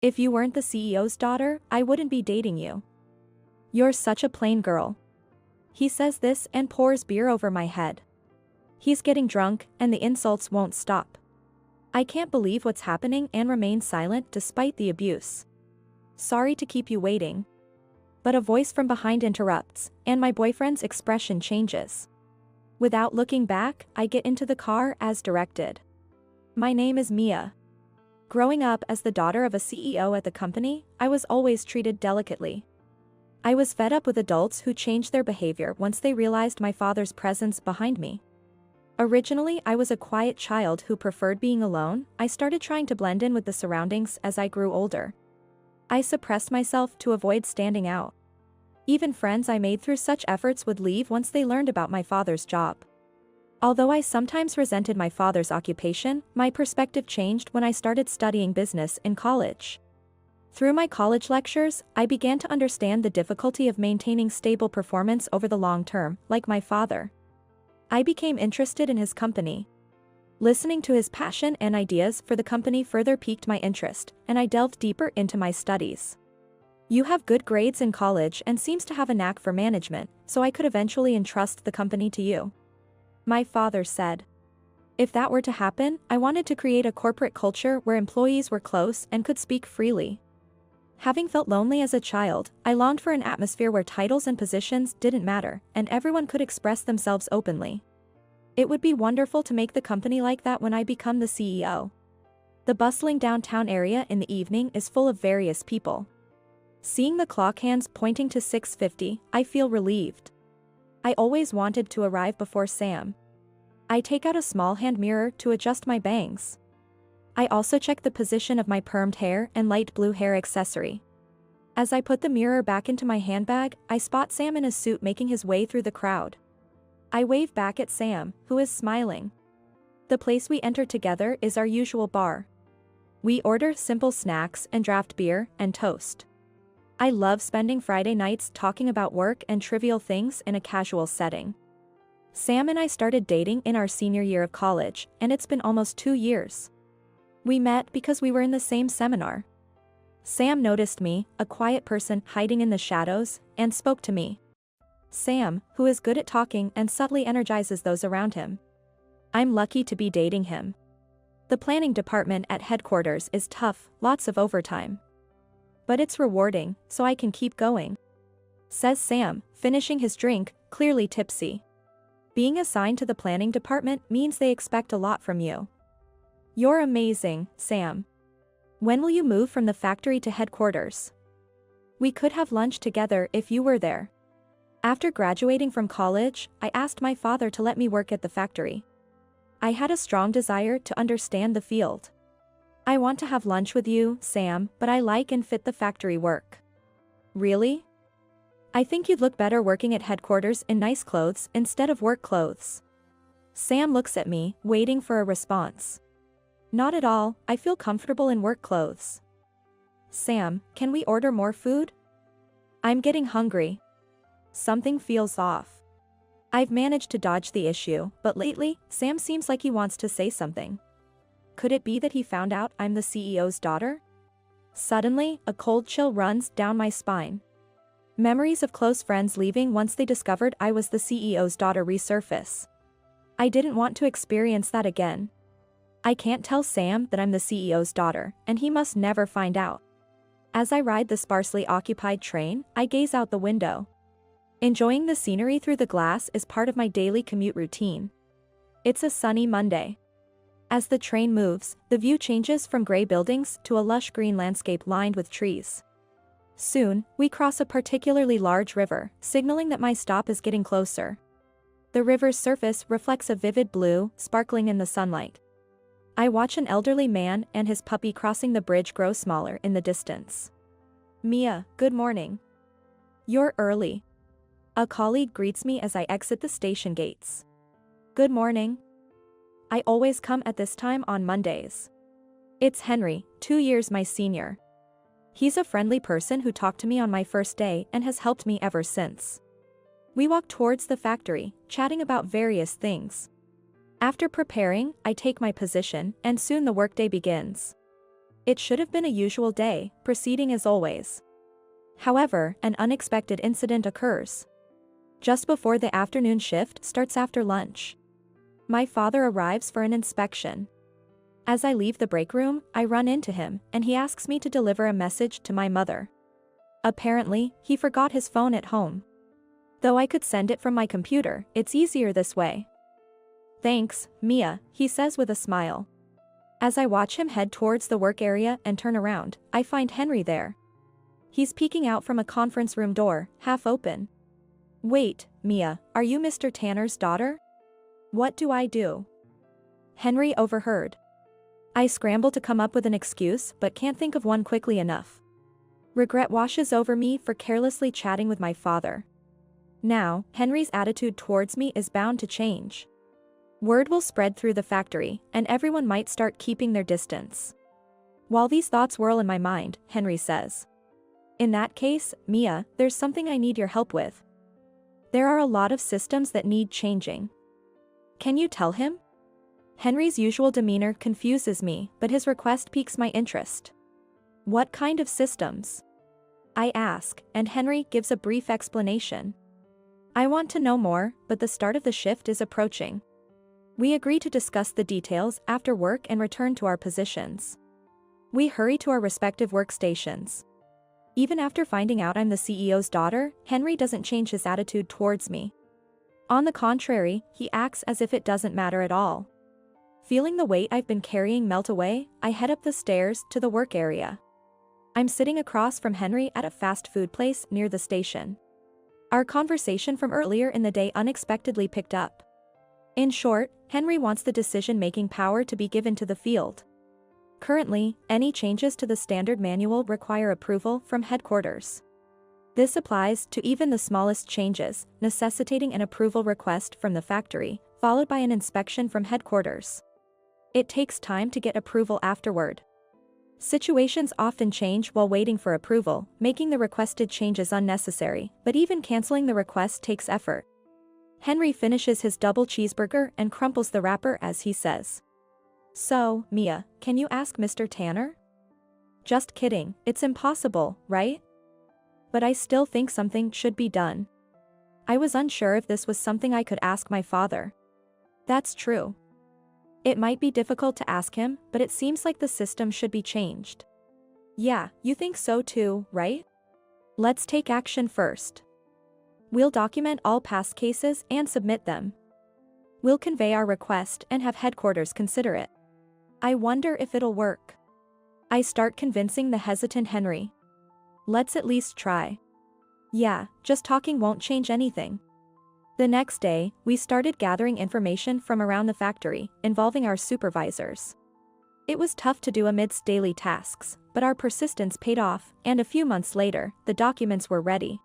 If you weren't the CEO's daughter, I wouldn't be dating you. You're such a plain girl. He says this and pours beer over my head. He's getting drunk, and the insults won't stop. I can't believe what's happening and remain silent despite the abuse. Sorry to keep you waiting. But a voice from behind interrupts, and my boyfriend's expression changes. Without looking back, I get into the car as directed. My name is Mia. Growing up as the daughter of a CEO at the company, I was always treated delicately. I was fed up with adults who changed their behavior once they realized my father's presence behind me. Originally, I was a quiet child who preferred being alone. I started trying to blend in with the surroundings as I grew older. I suppressed myself to avoid standing out. Even friends I made through such efforts would leave once they learned about my father's job. Although I sometimes resented my father's occupation, my perspective changed when I started studying business in college. Through my college lectures, I began to understand the difficulty of maintaining stable performance over the long term, like my father. I became interested in his company. Listening to his passion and ideas for the company further piqued my interest, and I delved deeper into my studies. You have good grades in college and seems to have a knack for management, so I could eventually entrust the company to you. My father said. If that were to happen, I wanted to create a corporate culture where employees were close and could speak freely. Having felt lonely as a child, I longed for an atmosphere where titles and positions didn't matter, and everyone could express themselves openly. It would be wonderful to make the company like that when I become the CEO. The bustling downtown area in the evening is full of various people. Seeing the clock hands pointing to 6:50, I feel relieved. I always wanted to arrive before Sam. I take out a small hand mirror to adjust my bangs. I also check the position of my permed hair and light blue hair accessory. As I put the mirror back into my handbag, I spot Sam in a suit making his way through the crowd. I wave back at Sam, who is smiling. The place we enter together is our usual bar. We order simple snacks and draft beer and toast. I love spending Friday nights talking about work and trivial things in a casual setting. Sam and I started dating in our senior year of college, and it's been almost 2 years. We met because we were in the same seminar. Sam noticed me, a quiet person hiding in the shadows, and spoke to me. Sam, who is good at talking and subtly energizes those around him. I'm lucky to be dating him. The planning department at headquarters is tough, lots of overtime. But it's rewarding, so I can keep going. Says Sam, finishing his drink, clearly tipsy. Being assigned to the planning department means they expect a lot from you. You're amazing, Sam. When will you move from the factory to headquarters? We could have lunch together if you were there. After graduating from college, I asked my father to let me work at the factory. I had a strong desire to understand the field. I want to have lunch with you, Sam, but I like and fit the factory work. Really? I think you'd look better working at headquarters in nice clothes instead of work clothes. Sam looks at me, waiting for a response. Not at all, I feel comfortable in work clothes. Sam, can we order more food? I'm getting hungry. Something feels off. I've managed to dodge the issue, but lately, Sam seems like he wants to say something. Could it be that he found out I'm the CEO's daughter? Suddenly, a cold chill runs down my spine. Memories of close friends leaving once they discovered I was the CEO's daughter resurface. I didn't want to experience that again. I can't tell Sam that I'm the CEO's daughter, and he must never find out. As I ride the sparsely occupied train, I gaze out the window. Enjoying the scenery through the glass is part of my daily commute routine. It's a sunny Monday. As the train moves, the view changes from gray buildings to a lush green landscape lined with trees. Soon, we cross a particularly large river, signaling that my stop is getting closer. The river's surface reflects a vivid blue, sparkling in the sunlight. I watch an elderly man and his puppy crossing the bridge grow smaller in the distance. Mia, good morning. You're early. A colleague greets me as I exit the station gates. Good morning. I always come at this time on Mondays. It's Henry, 2 years my senior. He's a friendly person who talked to me on my first day and has helped me ever since. We walk towards the factory, chatting about various things. After preparing, I take my position, and soon the workday begins. It should have been a usual day, proceeding as always. However, an unexpected incident occurs. Just before the afternoon shift starts after lunch, my father arrives for an inspection. As I leave the break room, I run into him, and he asks me to deliver a message to my mother. Apparently, he forgot his phone at home. Though I could send it from my computer, it's easier this way. Thanks, Mia, he says with a smile. As I watch him head towards the work area and turn around, I find Henry there. He's peeking out from a conference room door, half open. Wait, Mia, are you Mr. Tanner's daughter? What do I do? Henry overheard. I scramble to come up with an excuse but can't think of one quickly enough. Regret washes over me for carelessly chatting with my father. Now, Henry's attitude towards me is bound to change. Word will spread through the factory, and everyone might start keeping their distance. While these thoughts whirl in my mind, Henry says, "In that case, Mia, there's something I need your help with. There are a lot of systems that need changing. Can you tell him?" Henry's usual demeanor confuses me, but his request piques my interest. What kind of systems? I ask, and Henry gives a brief explanation. I want to know more, but the start of the shift is approaching. We agree to discuss the details after work and return to our positions. We hurry to our respective workstations. Even after finding out I'm the CEO's daughter, Henry doesn't change his attitude towards me. On the contrary, he acts as if it doesn't matter at all. Feeling the weight I've been carrying melt away, I head up the stairs to the work area. I'm sitting across from Henry at a fast food place near the station. Our conversation from earlier in the day unexpectedly picked up. In short, Henry wants the decision-making power to be given to the field. Currently, any changes to the standard manual require approval from headquarters. This applies to even the smallest changes, necessitating an approval request from the factory, followed by an inspection from headquarters. It takes time to get approval afterward. Situations often change while waiting for approval, making the requested changes unnecessary, but even canceling the request takes effort. Henry finishes his double cheeseburger and crumples the wrapper as he says, "So, Mia, can you ask Mr. Tanner?" Just kidding, it's impossible, right? But I still think something should be done. I was unsure if this was something I could ask my father. That's true. It might be difficult to ask him, but it seems like the system should be changed. Yeah, you think so too, right? Let's take action first. We'll document all past cases and submit them. We'll convey our request and have headquarters consider it. I wonder if it'll work. I start convincing the hesitant Henry. Let's at least try. Yeah, just talking won't change anything. The next day, we started gathering information from around the factory, involving our supervisors. It was tough to do amidst daily tasks, but our persistence paid off, and a few months later, the documents were ready.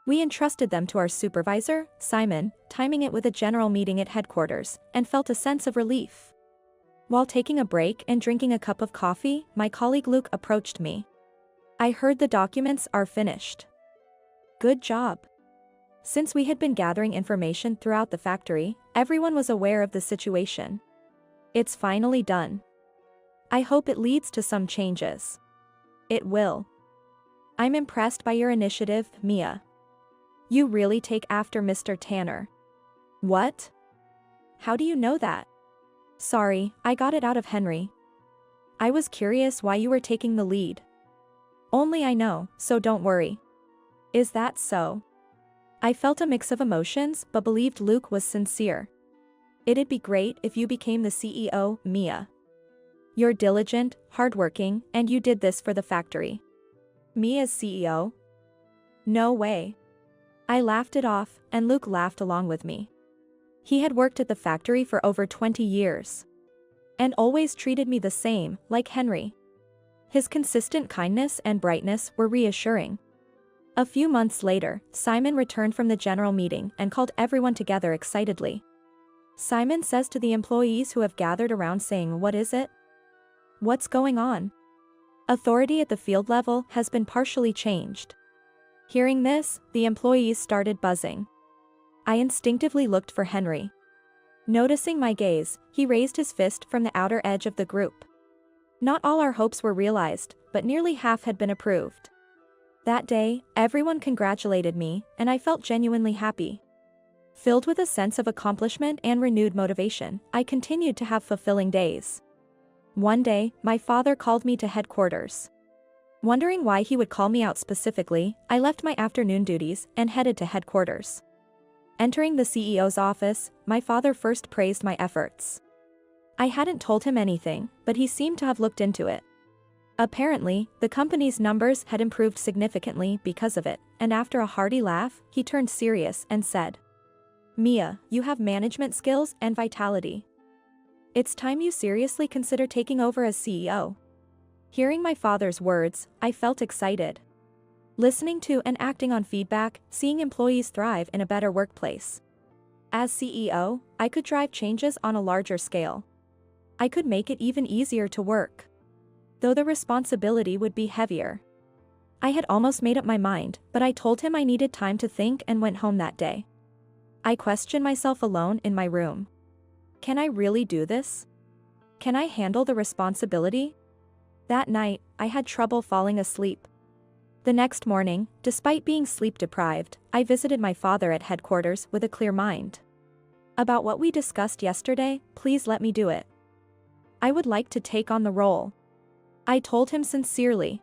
We entrusted them to our supervisor, Simon, timing it with a general meeting at headquarters, and felt a sense of relief. While taking a break and drinking a cup of coffee, my colleague Luke approached me. I heard the documents are finished. Good job. Since we had been gathering information throughout the factory, everyone was aware of the situation. It's finally done. I hope it leads to some changes. It will. I'm impressed by your initiative, Mia. You really take after Mr. Tanner. What? How do you know that? Sorry, I got it out of Henry. I was curious why you were taking the lead. Only I know, so don't worry. Is that so? I felt a mix of emotions but believed Luke was sincere. It'd be great if you became the CEO, Mia. You're diligent, hardworking, and you did this for the factory. Me as CEO? No way. I laughed it off, and Luke laughed along with me. He had worked at the factory for over 20 years. And always treated me the same, like Henry. His consistent kindness and brightness were reassuring. A few months later, Simon returned from the general meeting and called everyone together excitedly. Simon says to the employees who have gathered around saying, "What is it? What's going on?" Authority at the field level has been partially changed. Hearing this, the employees started buzzing. I instinctively looked for Henry. Noticing my gaze, he raised his fist from the outer edge of the group. Not all our hopes were realized, but nearly half had been approved. That day, everyone congratulated me, and I felt genuinely happy. Filled with a sense of accomplishment and renewed motivation, I continued to have fulfilling days. One day, my father called me to headquarters. Wondering why he would call me out specifically, I left my afternoon duties and headed to headquarters. Entering the CEO's office, my father first praised my efforts. I hadn't told him anything, but he seemed to have looked into it. Apparently, the company's numbers had improved significantly because of it, and after a hearty laugh, he turned serious and said, "Mia, you have management skills and vitality. It's time you seriously consider taking over as CEO." Hearing my father's words, I felt excited. Listening to and acting on feedback, seeing employees thrive in a better workplace. As CEO, I could drive changes on a larger scale. I could make it even easier to work, though the responsibility would be heavier. I had almost made up my mind, but I told him I needed time to think and went home that day. I questioned myself alone in my room. Can I really do this? Can I handle the responsibility? That night, I had trouble falling asleep. The next morning, despite being sleep deprived, I visited my father at headquarters with a clear mind. "About what we discussed yesterday, please let me do it. I would like to take on the role," I told him sincerely.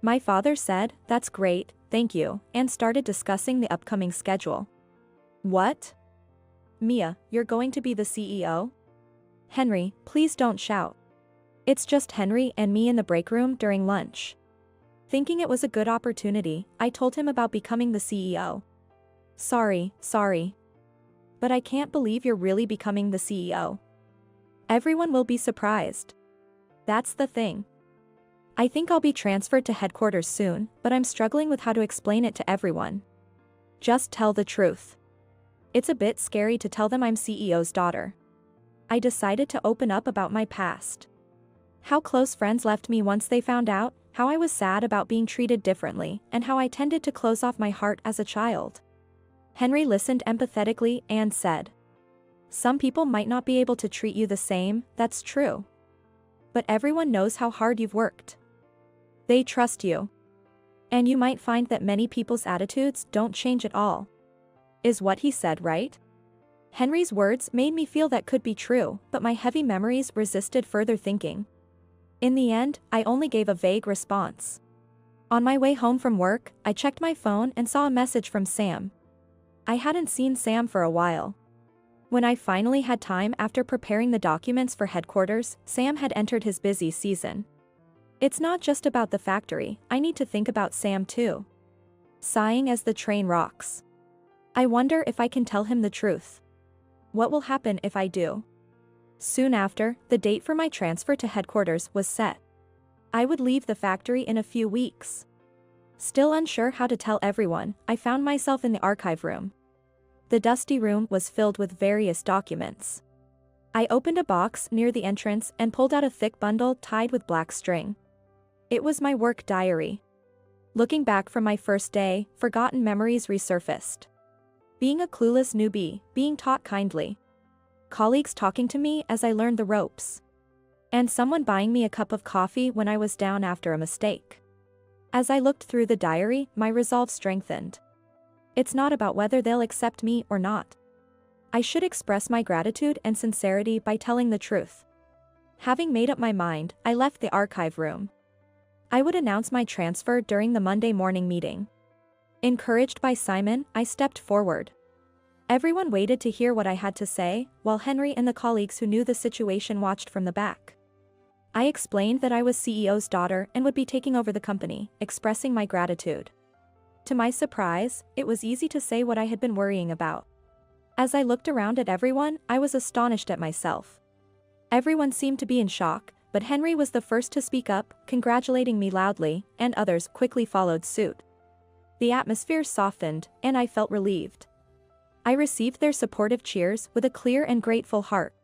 My father said, "That's great, thank you," and started discussing the upcoming schedule. "What? Mia, you're going to be the CEO?" "Henry, please don't shout. It's just Henry and me in the break room during lunch." Thinking it was a good opportunity, I told him about becoming the CEO. Sorry. But I can't believe you're really becoming the CEO. Everyone will be surprised. That's the thing. I think I'll be transferred to headquarters soon, but I'm struggling with how to explain it to everyone. Just tell the truth. It's a bit scary to tell them I'm CEO's daughter. I decided to open up about my past. How close friends left me once they found out, how I was sad about being treated differently, and how I tended to close off my heart as a child. Henry listened empathetically and said, "Some people might not be able to treat you the same, that's true. But everyone knows how hard you've worked. They trust you. And you might find that many people's attitudes don't change at all." Is what he said right? Henry's words made me feel that could be true, but my heavy memories resisted further thinking. In the end, I only gave a vague response. On my way home from work, I checked my phone and saw a message from Sam. I hadn't seen Sam for a while. When I finally had time after preparing the documents for headquarters, Sam had entered his busy season. It's not just about the factory, I need to think about Sam too. Sighing as the train rocks. I wonder if I can tell him the truth. What will happen if I do? Soon after, the date for my transfer to headquarters was set. I would leave the factory in a few weeks. Still unsure how to tell everyone, I found myself in the archive room. The dusty room was filled with various documents. I opened a box near the entrance and pulled out a thick bundle tied with black string. It was my work diary. Looking back from my first day, forgotten memories resurfaced. Being a clueless newbie, being taught kindly. Colleagues talking to me as I learned the ropes. And someone buying me a cup of coffee when I was down after a mistake. As I looked through the diary, my resolve strengthened. It's not about whether they'll accept me or not. I should express my gratitude and sincerity by telling the truth. Having made up my mind, I left the archive room. I would announce my transfer during the Monday morning meeting. Encouraged by Simon, I stepped forward. Everyone waited to hear what I had to say, while Henry and the colleagues who knew the situation watched from the back. I explained that I was CEO's daughter and would be taking over the company, expressing my gratitude. To my surprise, it was easy to say what I had been worrying about. As I looked around at everyone, I was astonished at myself. Everyone seemed to be in shock, but Henry was the first to speak up, congratulating me loudly, and others quickly followed suit. The atmosphere softened, and I felt relieved. I received their supportive cheers with a clear and grateful heart.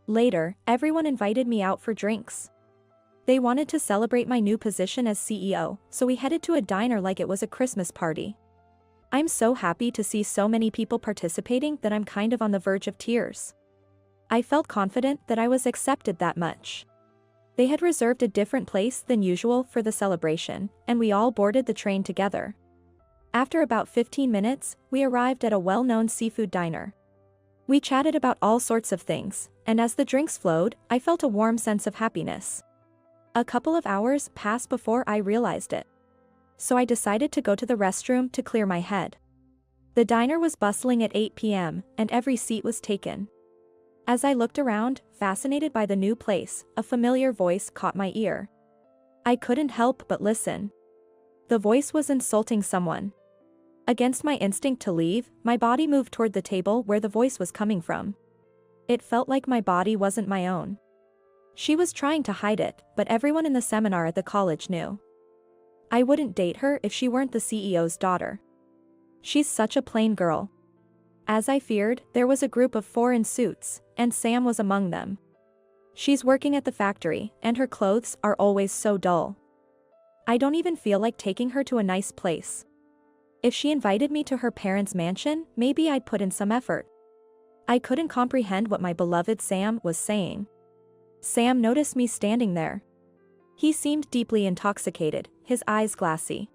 Later, everyone invited me out for drinks. They wanted to celebrate my new position as CEO, so we headed to a diner like it was a Christmas party. I'm so happy to see so many people participating that I'm kind of on the verge of tears. I felt confident that I was accepted that much. They had reserved a different place than usual for the celebration, and we all boarded the train together. After about 15 minutes, we arrived at a well-known seafood diner. We chatted about all sorts of things, and as the drinks flowed, I felt a warm sense of happiness. A couple of hours passed before I realized it. So I decided to go to the restroom to clear my head. The diner was bustling at 8 p.m., and every seat was taken. As I looked around, fascinated by the new place, a familiar voice caught my ear. I couldn't help but listen. The voice was insulting someone. Against my instinct to leave, my body moved toward the table where the voice was coming from. It felt like my body wasn't my own. She was trying to hide it, but everyone in the seminar at the college knew. I wouldn't date her if she weren't the CEO's daughter. She's such a plain girl. As I feared, there was a group of 4 in suits, and Sam was among them. She's working at the factory, and her clothes are always so dull. I don't even feel like taking her to a nice place. If she invited me to her parents' mansion, maybe I'd put in some effort. I couldn't comprehend what my beloved Sam was saying. Sam noticed me standing there. He seemed deeply intoxicated, his eyes glassy.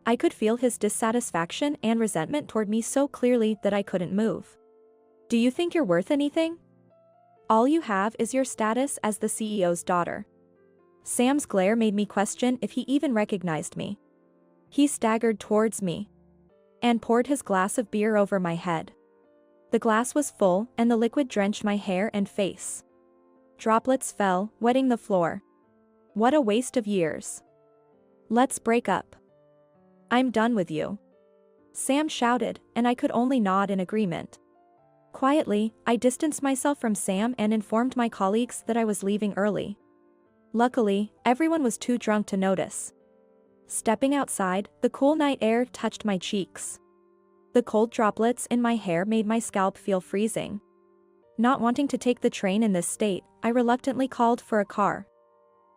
I could feel his dissatisfaction and resentment toward me so clearly that I couldn't move. Do you think you're worth anything? All you have is your status as the CEO's daughter. Sam's glare made me question if he even recognized me. He staggered towards me and poured his glass of beer over my head. The glass was full, and the liquid drenched my hair and face. Droplets fell, wetting the floor. What a waste of years. Let's break up. I'm done with you. Sam shouted, and I could only nod in agreement. Quietly, I distanced myself from Sam and informed my colleagues that I was leaving early. Luckily, everyone was too drunk to notice. Stepping outside, the cool night air touched my cheeks. The cold droplets in my hair made my scalp feel freezing. Not wanting to take the train in this state, I reluctantly called for a car.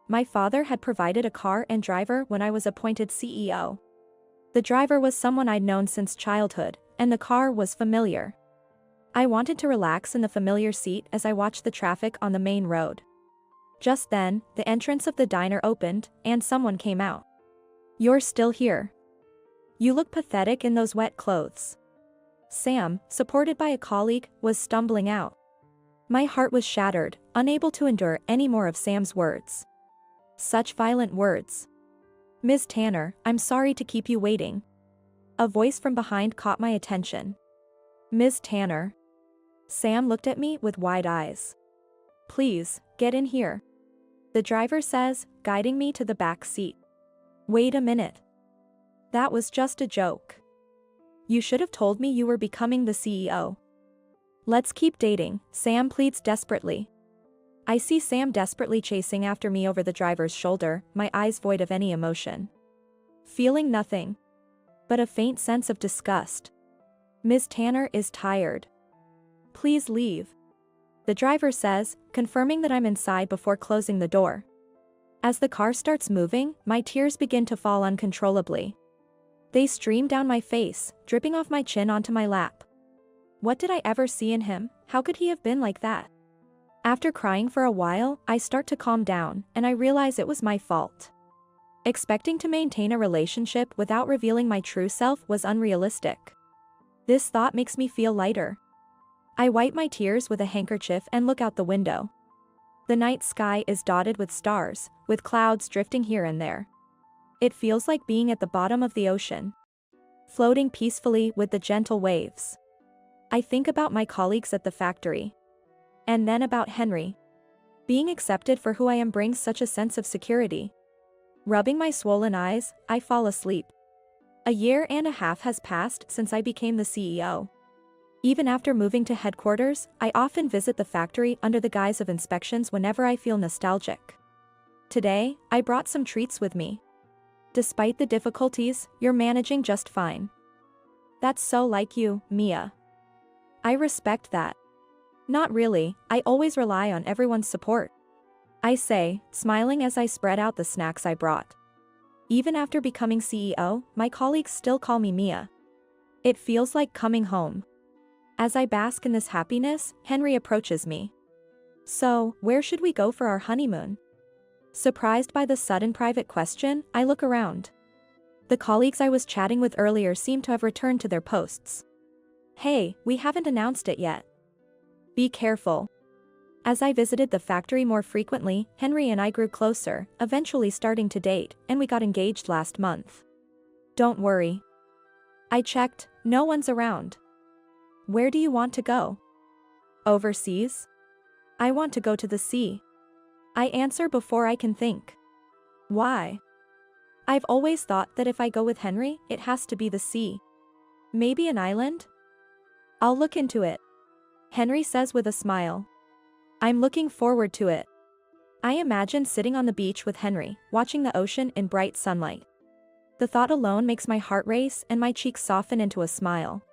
My father had provided a car and driver when I was appointed CEO. The driver was someone I'd known since childhood, and the car was familiar. I wanted to relax in the familiar seat as I watched the traffic on the main road. Just then, the entrance of the diner opened, and someone came out. You're still here. You look pathetic in those wet clothes. Sam, supported by a colleague, was stumbling out. My heart was shattered, unable to endure any more of Sam's words. Such violent words. Ms. Tanner, I'm sorry to keep you waiting. A voice from behind caught my attention. Ms. Tanner. Sam looked at me with wide eyes. Please, get in here. The driver says, guiding me to the back seat. Wait a minute. That was just a joke. You should have told me you were becoming the CEO. Let's keep dating, Sam pleads desperately. I see Sam desperately chasing after me over the driver's shoulder, my eyes void of any emotion. Feeling nothing but a faint sense of disgust. Ms. Tanner is tired. Please leave. The driver says, confirming that I'm inside before closing the door. As the car starts moving, my tears begin to fall uncontrollably. They stream down my face, dripping off my chin onto my lap. What did I ever see in him? How could he have been like that? After crying for a while, I start to calm down, and I realize it was my fault. Expecting to maintain a relationship without revealing my true self was unrealistic. This thought makes me feel lighter. I wipe my tears with a handkerchief and look out the window. The night sky is dotted with stars, with clouds drifting here and there. It feels like being at the bottom of the ocean, floating peacefully with the gentle waves. I think about my colleagues at the factory. And then about Henry. Being accepted for who I am brings such a sense of security. Rubbing my swollen eyes, I fall asleep. A year and a half has passed since I became the CEO. Even after moving to headquarters, I often visit the factory under the guise of inspections whenever I feel nostalgic. Today, I brought some treats with me. Despite the difficulties, you're managing just fine. That's so like you, Mia. I respect that. Not really, I always rely on everyone's support. I say, smiling as I spread out the snacks I brought. Even after becoming CEO, my colleagues still call me Mia. It feels like coming home. As I bask in this happiness, Henry approaches me. So, where should we go for our honeymoon? Surprised by the sudden private question, I look around. The colleagues I was chatting with earlier seem to have returned to their posts. Hey, we haven't announced it yet. Be careful. As I visited the factory more frequently, Henry and I grew closer, eventually starting to date, and we got engaged last month. Don't worry. I checked, no one's around. Where do you want to go? Overseas? I want to go to the sea. I answer before I can think. Why? I've always thought that if I go with Henry, it has to be the sea. Maybe an island? I'll look into it. Henry says with a smile. I'm looking forward to it. I imagine sitting on the beach with Henry, watching the ocean in bright sunlight. The thought alone makes my heart race and my cheeks soften into a smile.